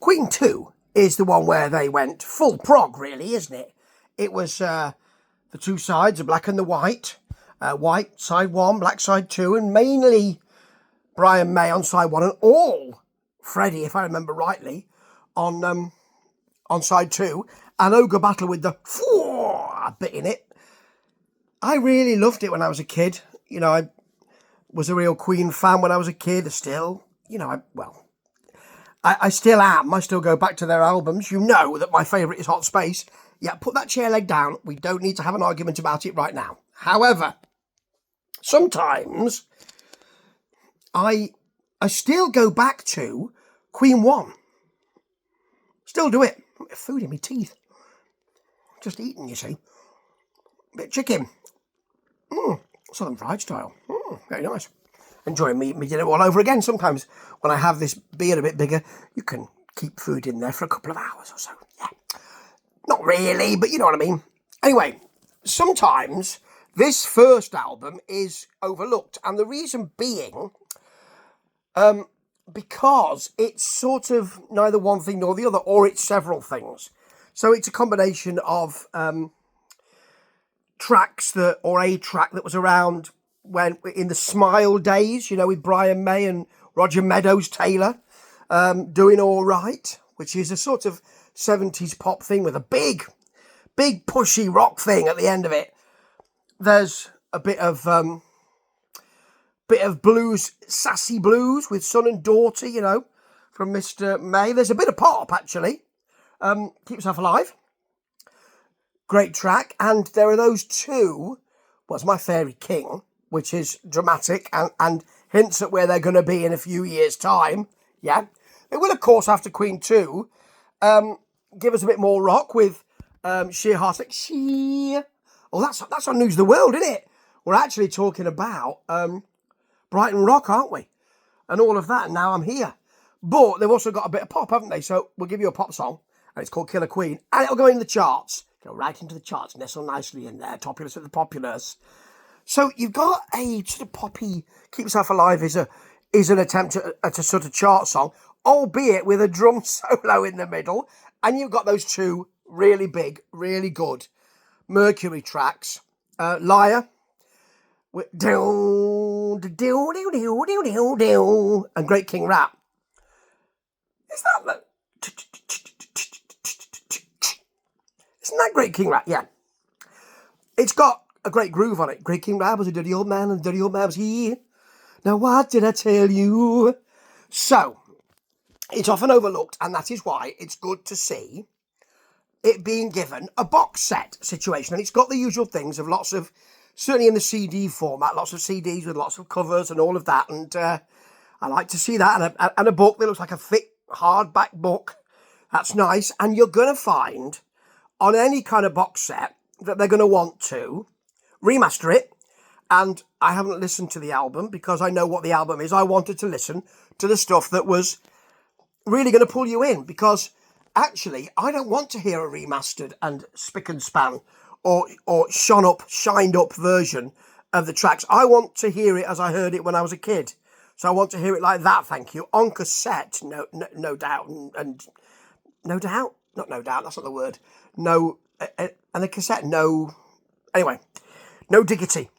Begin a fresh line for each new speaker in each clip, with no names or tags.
Queen 2 is the one where they went full prog, really, isn't it? It was the two sides, the black and the white. White side 1, black side 2, and mainly Brian May on side 1, and all Freddie, if I remember rightly, on side 2, and Ogre Battle with the bit in it. I really loved it when I was a kid. You know, I was a real Queen fan when I was a kid. Still, you know, I still am. I still go back to their albums. You know that my favourite is Hot Space. Yeah, put that chair leg down. We don't need to have an argument about it right now. However, sometimes I still go back to Queen 1. Still do it. Food in my teeth. Just eating, you see. Bit of chicken. Southern fried style. Very nice. Enjoying me dinner all over again. Sometimes when I have this beer a bit bigger, you can keep food in there for a couple of hours or so. Yeah. Not really, but you know what I mean. Anyway, sometimes this first album is overlooked. And the reason being, because it's sort of neither one thing nor the other, or it's several things. So it's a combination of tracks or a track that was around when in the Smile days, you know, with Brian May and Roger Meadows Taylor, Doing All Right, which is a sort of 70s pop thing with a big pushy rock thing at the end of it. There's a bit of blues, sassy blues with Son and Daughter, you know, from Mr. May. There's a bit of pop, actually. Keep Yourself Alive. Great track. And there are those two. What's My Fairy King, which is dramatic and hints at where they're going to be in a few years' time. Yeah. It will, of course, after Queen 2, give us a bit more rock with Sheer Heartache. Oh, that's on News of the World, isn't it? We're actually talking about Brighton Rock, aren't we? And all of that. And Now I'm Here. But they've also got a bit of pop, haven't they? So we'll give you a pop song. And it's called Killer Queen. And it'll go in the charts. Go right into the charts. Nestle nicely in there. Topulous with the populace. So you've got a sort of poppy Keep Yourself Alive is an attempt at a sort of chart song, albeit with a drum solo in the middle. And you've got those two really big, really good Mercury tracks. Liar. And Great King Rap. Is that Isn't that Great King Rap? Yeah. It's got a great groove on it. Great King Rap was a dirty old man, and the dirty old man was here. Now what did I tell you? So, it's often overlooked, and that is why it's good to see it being given a box set situation. And it's got the usual things of lots of, certainly in the CD format, lots of CDs with lots of covers and all of that. And I like to see that. And a book that looks like a thick, hardback book. That's nice. And you're going to find on any kind of box set that they're going to want to remaster it. And I haven't listened to the album because I know what the album is. I wanted to listen to the stuff that was really going to pull you in, because actually I don't want to hear a remastered and spick and span or shined up version of the tracks. I want to hear it as I heard it when I was a kid. So I want to hear it like that, thank you. On cassette, no doubt. And no doubt? Not no doubt, that's not the word. No, and the cassette, no. Anyway, no diggity.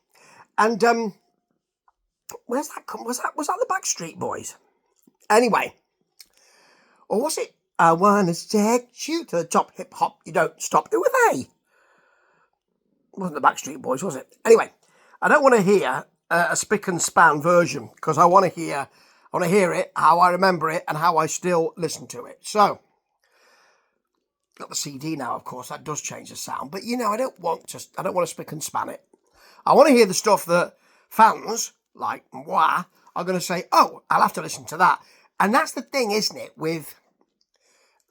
And where's that come? Was that the Backstreet Boys? Anyway, or was it? I wanna take you to the top, hip hop. You don't stop. Who were they? It wasn't the Backstreet Boys, was it? Anyway, I don't want to hear a spick and span version, because I want to hear it how I remember it and how I still listen to it. So, got the CD now, of course. That does change the sound, but you know, I don't want to spick and span it. I want to hear the stuff that fans like moi are going to say, oh, I'll have to listen to that. And that's the thing, isn't it, with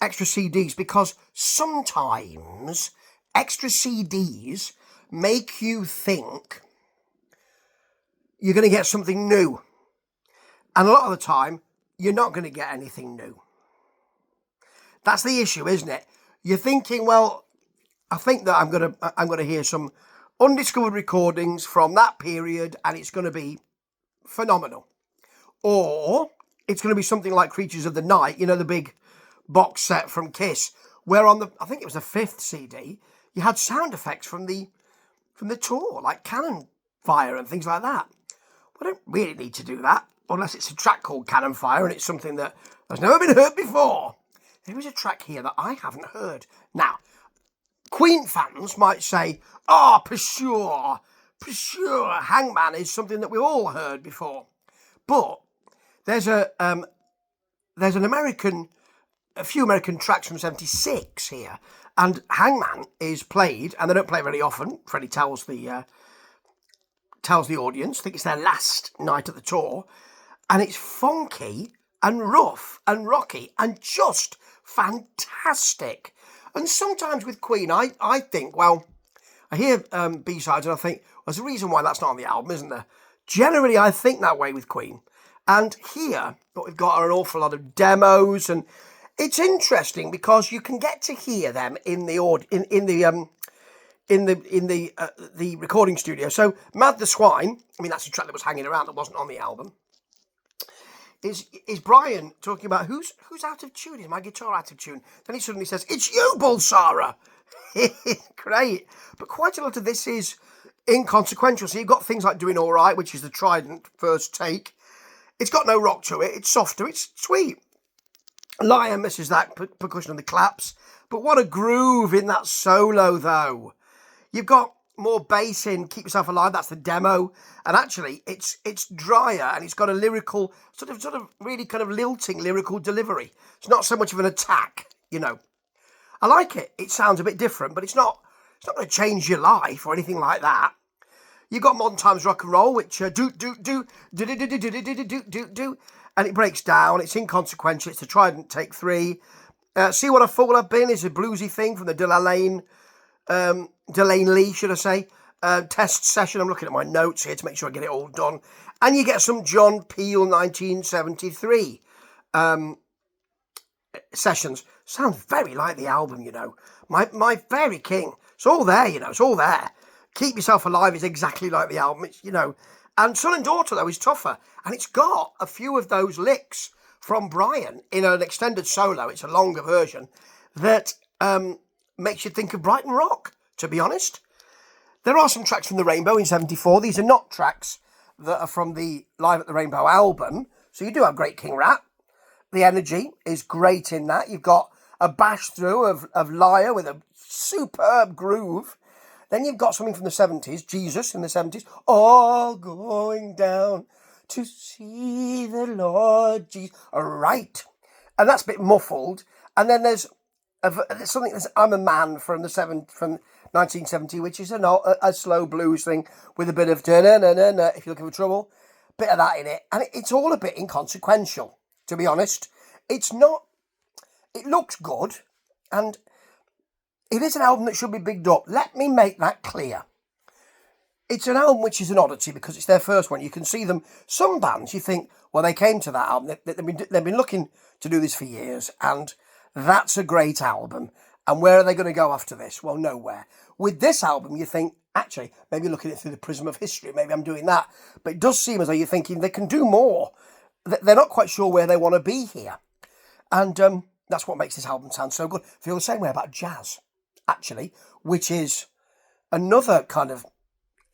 extra CDs, because sometimes extra CDs make you think you're going to get something new. And a lot of the time, you're not going to get anything new. That's the issue, isn't it? You're thinking, well, I think that I'm going to hear some undiscovered recordings from that period, and it's going to be phenomenal. Or it's going to be something like Creatures of the Night, you know, the big box set from Kiss, where on I think it was the 5th CD, you had sound effects from the tour, like cannon fire and things like that. We don't really need to do that, unless it's a track called Cannon Fire and it's something that has never been heard before. There is a track here that I haven't heard. Now, Queen fans might say, oh, for sure, Hangman is something that we've all heard before. But there's a few American tracks from 76 here, and Hangman is played, and they don't play very often. Freddie tells the audience, I think it's their last night at the tour, and it's funky and rough and rocky and just fantastic. And sometimes with Queen, I think, well, I hear B-sides and I think, well, there's a reason why that's not on the album, isn't there? Generally, I think that way with Queen. And here, what we've got are an awful lot of demos, and it's interesting because you can get to hear them in the recording studio. So, Mad the Swine, I mean, that's a track that was hanging around that wasn't on the album. Is Brian talking about who's out of tune? Is my guitar out of tune? Then he suddenly says, it's you, Bulsara. Great. But quite a lot of this is inconsequential. So you've got things like Doing All Right, which is the Trident first take. It's got no rock to it. It's softer. It's sweet. Liar misses that percussion and the claps. But what a groove in that solo, though. You've got more bass in Keep Yourself Alive. That's the demo. And actually, it's drier and it's got a lyrical, sort of really kind of lilting lyrical delivery. It's not so much of an attack, you know. I like it. It sounds a bit different, but it's not going to change your life or anything like that. You've got Modern Times Rock and Roll, which do, and it breaks down. It's inconsequential. It's the Trident take 3. See What a Fool I've Been is a bluesy thing from the Delane Lee, should I say, test session. I'm looking at my notes here to make sure I get it all done. And you get some John Peel 1973 sessions. Sounds very like the album, you know. My Fairy King. It's all there, you know. It's all there. Keep Yourself Alive is exactly like the album. It's, you know. And Son and Daughter, though, is tougher. And it's got a few of those licks from Brian in an extended solo. It's a longer version that makes you think of Brighton Rock, to be honest. There are some tracks from the Rainbow in 74. These are not tracks that are from the Live at the Rainbow album. So you do have Great King Rat. The energy is great in that. You've got a bash through of Liar with a superb groove. Then you've got something from the 70s, Jesus in the 70s. All going down to see the Lord Jesus. All right. And that's a bit muffled. And then there's something that's I'm a Man from 1970, which is a slow blues thing with a bit of da-na-na-na-na, if you're looking for trouble. Bit of that in it. And it's all a bit inconsequential, to be honest. It's not... It looks good, and it is an album that should be bigged up. Let me make that clear. It's an album which is an oddity because it's their first one. You can see them. Some bands, you think, well, they came to that album. They've been looking to do this for years, and that's a great album. And where are they going to go after this? Well, nowhere. With this album, you think, actually, maybe looking at it through the prism of history, maybe I'm doing that. But it does seem as though you're thinking they can do more. They're not quite sure where they want to be here. And that's what makes this album sound so good. I feel the same way about Jazz, actually, which is another kind of...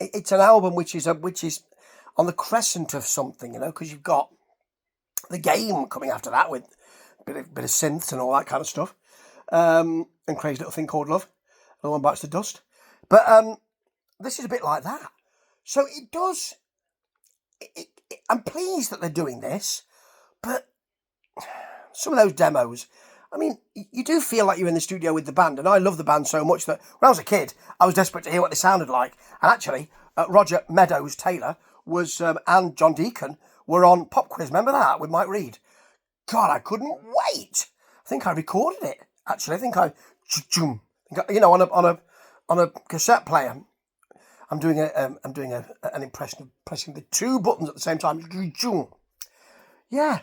It's an album which is on the crescent of something, you know, because you've got The Game coming after that with a bit of synths and all that kind of stuff. And Crazy Little Thing Called Love. No One Bites the Dust. But this is a bit like that. So it does... I'm pleased that they're doing this, but some of those demos... I mean, you do feel like you're in the studio with the band, and I love the band so much that when I was a kid, I was desperate to hear what they sounded like. And actually, Roger Meadows Taylor was and John Deacon were on Pop Quiz. Remember that with Mike Reed? God, I couldn't wait. I think I recorded it. Actually, I think you know, on a cassette player. I'm doing an impression of pressing the two buttons at the same time. Yeah.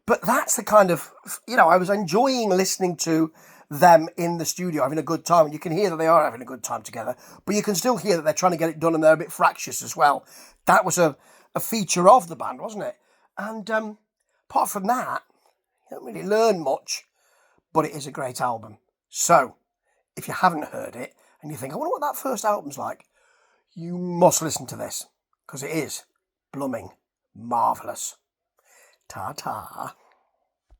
But that's the kind of, you know, I was enjoying listening to them in the studio, having a good time. And you can hear that they are having a good time together. But you can still hear that they're trying to get it done and they're a bit fractious as well. That was a feature of the band, wasn't it? And apart from that, you don't really learn much but it is a great album. So, if you haven't heard it, and you think, I wonder what that first album's like, you must listen to this, because it is blooming marvellous. Ta-ta.